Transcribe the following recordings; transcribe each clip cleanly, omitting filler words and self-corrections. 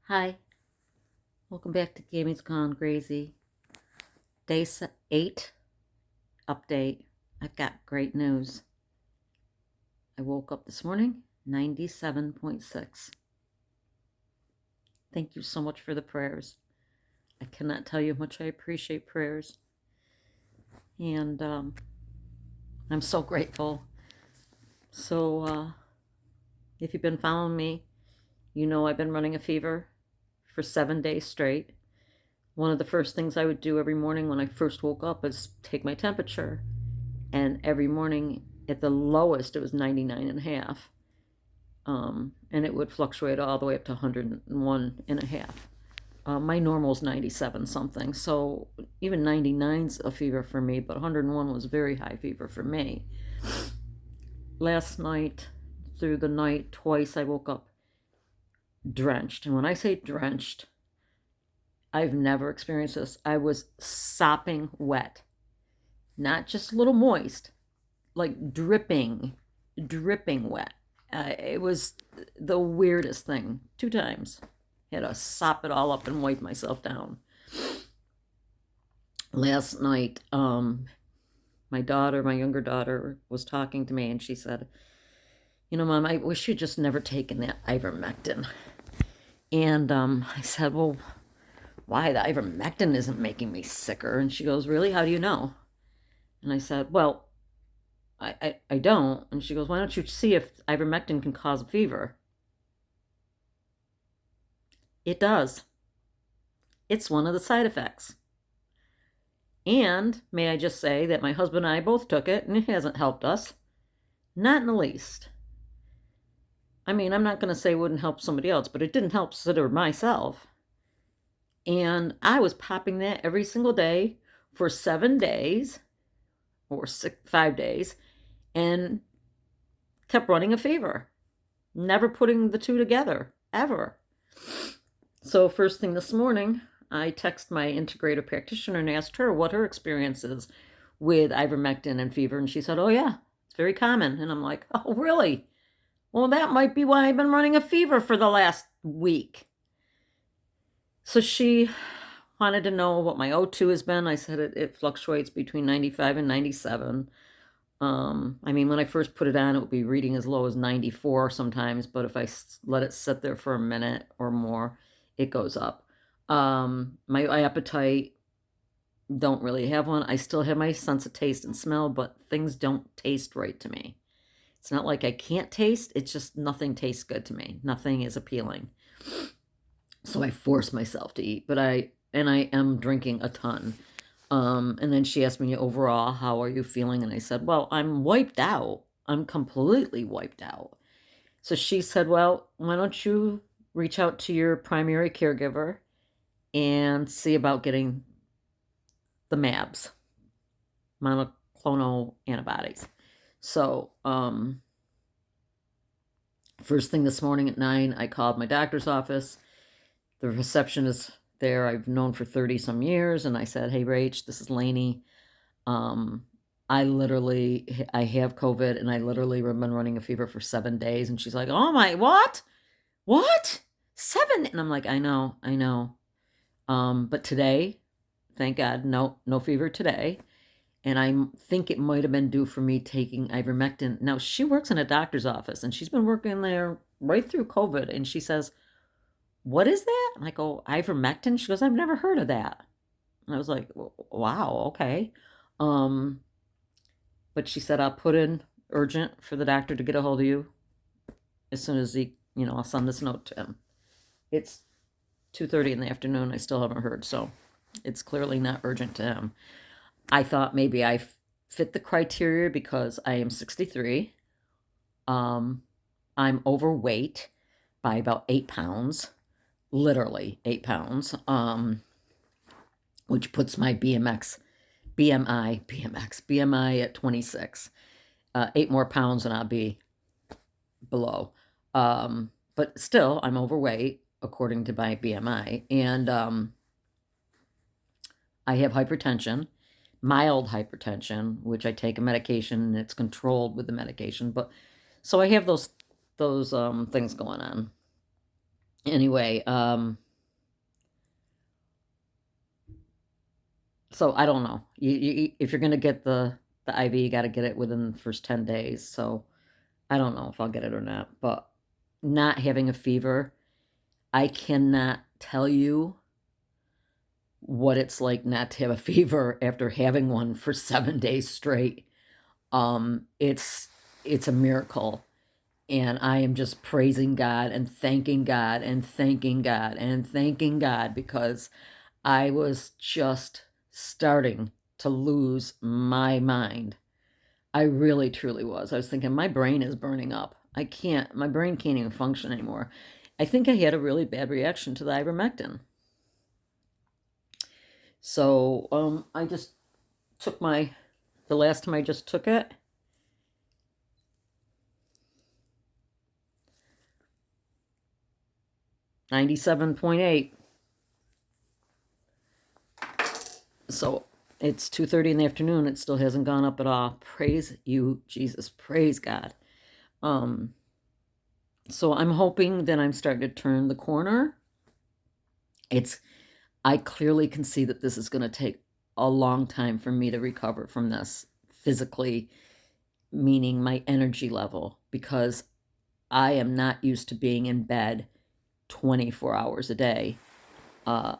Hi, welcome back to Gaming's Gone Crazy. Day 8 update. I've got great news. I woke up this morning 97.6. Thank you so much for the prayers. I cannot tell you how much I appreciate prayers. And I'm so grateful. So, if you've been following me, you know I've been running a fever for 7 days straight. One of the first things I would do every morning when I first woke up is take my temperature. And every morning at the lowest it was 99 and a half, and it would fluctuate all the way up to 101 and a half. My normal is 97 something, so even 99's a fever for me, but 101 was very high fever for me. Last night, through the night, twice I woke up drenched, and when I say drenched, I've never experienced this. I was sopping wet, not just a little moist, like dripping wet. It was the weirdest thing. 2 times. Had to sop it all up and wipe myself down. Last night, my younger daughter, was talking to me and she said, Mom, I wish you'd just never taken that ivermectin. And I said, well, why? The ivermectin isn't making me sicker. And she goes, really? How do you know? And I said, well, I don't. And she goes, why don't you see if ivermectin can cause a fever? It does. It's one of the side effects. And may I just say that my husband and I both took it, and it hasn't helped us. Not in the least. I mean, I'm not going to say it wouldn't help somebody else, but it didn't help Sid or myself. And I was popping that every single day for 7 days, or 5 days, and kept running a fever. Never putting the two together, ever. So first thing this morning, I texted my integrative practitioner and asked her what her experience is with ivermectin and fever. And she said, oh, yeah, it's very common. And I'm like, oh, really? Well, that might be why I've been running a fever for the last week. So she wanted to know what my O2 has been. I said it fluctuates between 95 and 97. I mean, when I first put it on, it would be reading as low as 94 sometimes, but if I let it sit there for a minute or more, it goes up. My appetite, don't really have one. I still have my sense of taste and smell, but things don't taste right to me. It's not like I can't taste, it's just nothing tastes good to me. Nothing is appealing. So I force myself to eat, but I am drinking a ton. And then she asked me overall, how are you feeling? And I said, well, I'm wiped out. I'm completely wiped out. So she said, well, why don't you reach out to your primary caregiver and see about getting the MABs, monoclonal antibodies. So, first thing this morning at 9, I called my doctor's office. The receptionist there I've known for 30 some years, and I said, hey, Rach, this is Lainey. I have COVID, and I literally have been running a fever for 7 days. And she's like, oh my, what? 7? And I'm like, I know. But today, thank God, no fever today. And I think it might have been due for me taking ivermectin. Now, she works in a doctor's office, and she's been working there right through COVID. And she says, what is that? And I go, ivermectin? She goes, I've never heard of that. And I was like, wow, okay. But she said, I'll put in urgent for the doctor to get a hold of you as soon as I'll send this note to him. It's 2:30 in the afternoon. I still haven't heard, so it's clearly not urgent to him. I thought maybe I fit the criteria because I am 63. I'm overweight by about 8 pounds, literally 8 pounds, which puts my BMI at 26. 8 more pounds and I'll be below. But still, I'm overweight according to my BMI. And I have hypertension, mild hypertension, which I take a medication and it's controlled with the medication. But so I have those things going on. Anyway, so I don't know. If you're gonna get the IV, you got to get it within the first 10 days. So I don't know if I'll get it or not. But not having a fever, I cannot tell you what it's like not to have a fever after having one for 7 days straight. It's a miracle, and I am just praising God and thanking God and thanking God and thanking God, because I was just starting to lose my mind. I really truly was. I was thinking my brain is burning up. My brain can't even function anymore. I think I had a really bad reaction to the ivermectin. So I just took the last time I just took it, 97.8. So it's 2:30 in the afternoon. It still hasn't gone up at all. Praise you, Jesus. Praise God. Um, so I'm hoping that I'm starting to turn the corner. I clearly can see that this is going to take a long time for me to recover from this physically, meaning my energy level, because I am not used to being in bed 24 hours a day. Uh,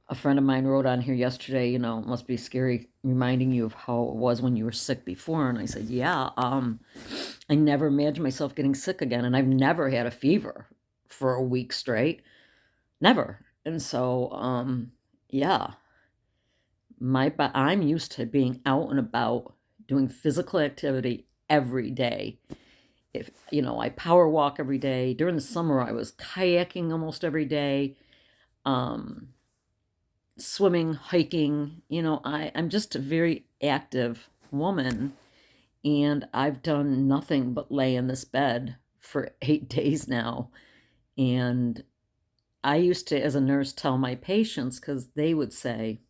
a friend of mine wrote on here yesterday, it must be scary reminding you of how it was when you were sick before. And I said, yeah, I never imagined myself getting sick again. And I've never had a fever for a week straight. Never. And so, yeah, I'm used to being out and about doing physical activity every day. If, I power walk every day. During the summer, I was kayaking almost every day. Swimming, hiking, I'm just a very active woman, and I've done nothing but lay in this bed for 8 days now. And I used to, as a nurse, tell my patients, because they would say,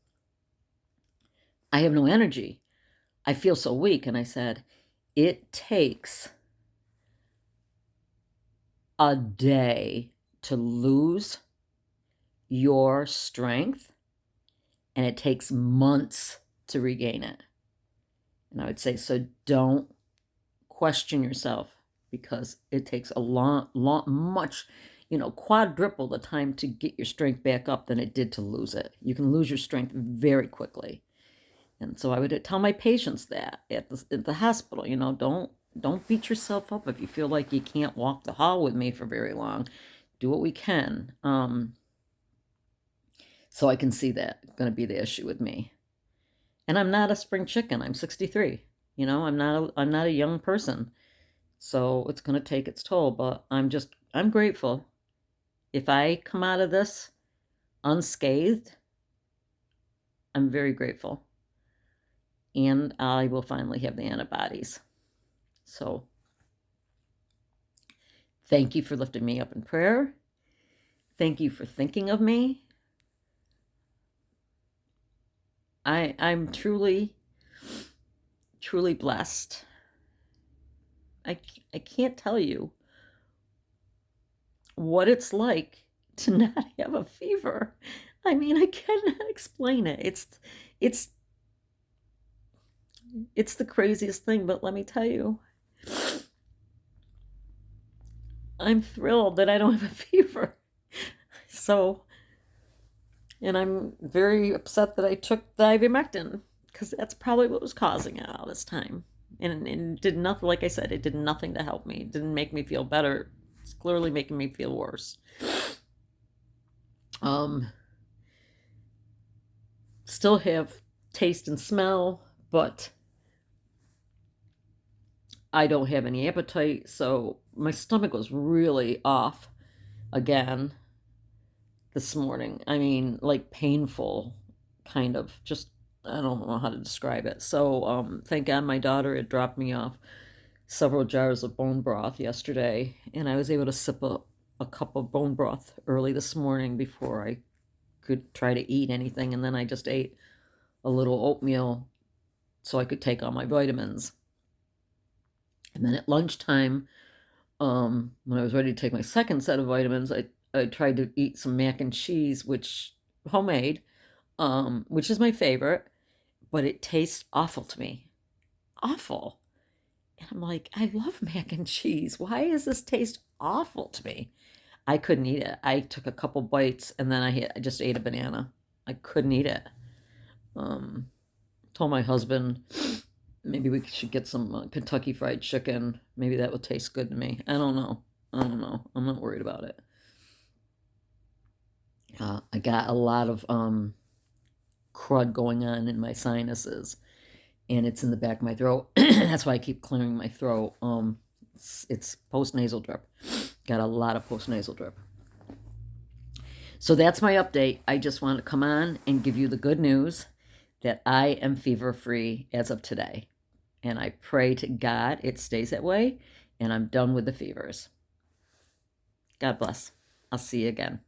I have no energy. I feel so weak. And I said, it takes a day to lose your strength, and it takes months to regain it. And I would say, so don't question yourself, because it takes a much, quadruple the time to get your strength back up than it did to lose it. You can lose your strength very quickly. And so I would tell my patients that at the hospital, don't beat yourself up if you feel like you can't walk the hall with me for very long. Do what we can. So I can see that going to be the issue with me. And I'm not a spring chicken. I'm 63. I'm not a young person. So it's going to take its toll, but I'm grateful. If I come out of this unscathed, I'm very grateful. And I will finally have the antibodies. So thank you for lifting me up in prayer. Thank you for thinking of me. I'm truly, truly blessed. I can't tell you what it's like to not have a fever. I mean, I cannot explain it. It's the craziest thing, but let me tell you, I'm thrilled that I don't have a fever. So, and I'm very upset that I took the ivermectin, because that's probably what was causing it all this time. And did nothing, like I said, it did nothing to help me. It didn't make me feel better. It's clearly making me feel worse. Still have taste and smell, but I don't have any appetite. So my stomach was really off again this morning. I mean, like painful, kind of. Just, I don't know how to describe it. So thank God my daughter had dropped me off several jars of bone broth yesterday, and I was able to sip a cup of bone broth early this morning before I could try to eat anything. And then I just ate a little oatmeal so I could take all my vitamins. And then at lunchtime, When I was ready to take my second set of vitamins, I tried to eat some mac and cheese, which homemade, which is my favorite, but it tastes awful to me. Awful. And I'm like, I love mac and cheese. Why does this taste awful to me? I couldn't eat it. I took a couple bites and then I just ate a banana. I couldn't eat it. Um, Told my husband maybe we should get some Kentucky Fried Chicken. Maybe that would taste good to me. I don't know. I don't know. I'm not worried about it. I got a lot of crud going on in my sinuses, and it's in the back of my throat. That's why I keep clearing my throat. It's post nasal drip. Got a lot of post nasal drip. So that's my update. I just want to come on and give you the good news that I am fever free as of today. And I pray to God it stays that way, and I'm done with the fevers. God bless. I'll see you again.